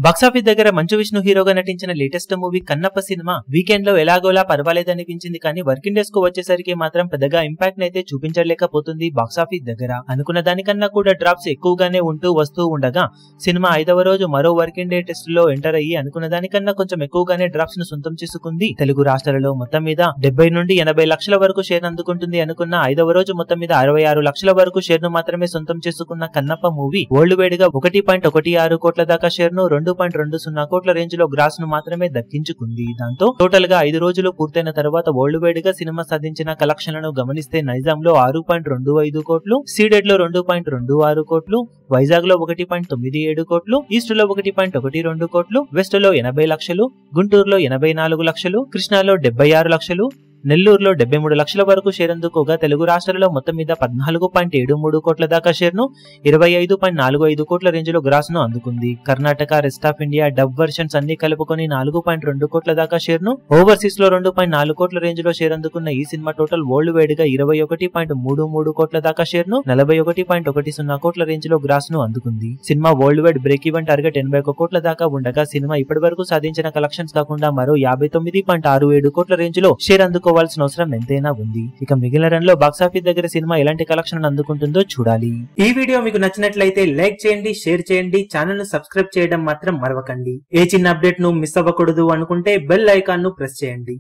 Box office దగ్గర మంచు విష్ణు హీరోగా నటించిన latest movie Kannappa cinema weekend లో ఎలాగోలా పర్వాలేదనిపించింది, కానీ వర్కింగ్ డేస్ కు వచ్చేసరికి మాత్రం పెద్దగా ఇంపాక్ట్ నైతే చూపించలేకపోతుంది. బాక్సాఫీస్ దగ్గర అనుకున్న దానికన్నా కూడా డ్రాప్స్ ఎక్కువగానే వస్తూ ఉండగా సినిమా 5వ రోజు మరో వర్కింగ్ డే టెస్ట్ లో ఎంటర్ అయ్యి అనుకున్న దానికన్నా కొంచెం ఎక్కువగానే డ్రాప్స్ ను సొంతం చేసుకుంది. తెలుగు రాష్ట్రాలలో మొత్తం మీద 70 నుండి 80 లక్షల వరకు షేర్ అందుకుంటుంది అనుకున్న 5వ రోజు మొత్తం మీద 66 లక్షల వరకు షేర్ ను మాత్రమే సొంతం చేసుకున్న కన్నప్ప మూవీ వరల్డ్ వైడ్ గా 1.16 కోట్ల దాకా షేర్ ను 2.20 కోట్ల రేంజ్ లో గ్రాస్ ను మాత్రమే దక్కించుకుంది. దాంతో టోటల్ గా 5 రోజులు పూర్తయిన తర్వాత వరల్డ్ వైడ్ గా సినిమా సాధించిన కలెక్షన్లను గమనిస్తే నైజాం లో 6.25 కోట్లు, సీడెడ్ లో 2.26 కోట్లు, వైజాగ్ లో 1.97 కోట్లు, ఈస్ట్ లో 1.12 కోట్లు, వెస్ట్ లో 80 లక్షలు, గుంటూరులో 84 లక్షలు, కృష్ణాలో 76 లక్షలు, నెల్లూరులో 73 లక్షల వరకు షేర్ అందుకోగా తెలుగు రాష్ట్రాలలో మొత్తం మీద 14.73 కోట్ల దాకా షేర్ ను 25.45 కోట్ల రేంజ్ లో గ్రాస్ ను అందుకుంది. Karnataka, rest of India dub versions అన్ని కలుపుకొని 4.2 కోట్ల దాకా షేర్ ను, ఓవర్సీస్ లో 2.4 కోట్ల రేంజ్ లో షేర్ అందుకున్న ఈ సినిమా టోటల్ వరల్డ్ వైడ్ గా 21.33 కోట్ల దాకా షేర్ ను 41.10 కోట్ల రేంజ్ లో గ్రాస్ ను అందుకుంది. Cinema world wide break even target 81 కోట్ల దాకా ఉండగా సినిమా ఇప్పటి వరకు సాధించిన కలెక్షన్స్ కాకుండా మరో 59.67 కోట్ల రేంజ్ లో షేర్ అందుకోవాల్సిన అవసరం ఎంతైనా ఉంది. ఇక మిగిలిన రన్ లో బాక్సాఫీస్ దగ్గర సినిమా ఎలాంటి కలెక్షన్ అందుకుంటుందో చూడాలి. ఈ వీడియో మీకు నచ్చినట్లయితే లైక్ చేయండి, షేర్ చేయండి, ఛానల్ ను సబ్స్క్రైబ్ చేయడం మాత్రం మరవకండి. ఏ చిన్న అప్డేట్ ను మిస్ అవ్వకూడదు అనుకుంటే బెల్ ఐకాన్ ను ప్రెస్ చేయండి.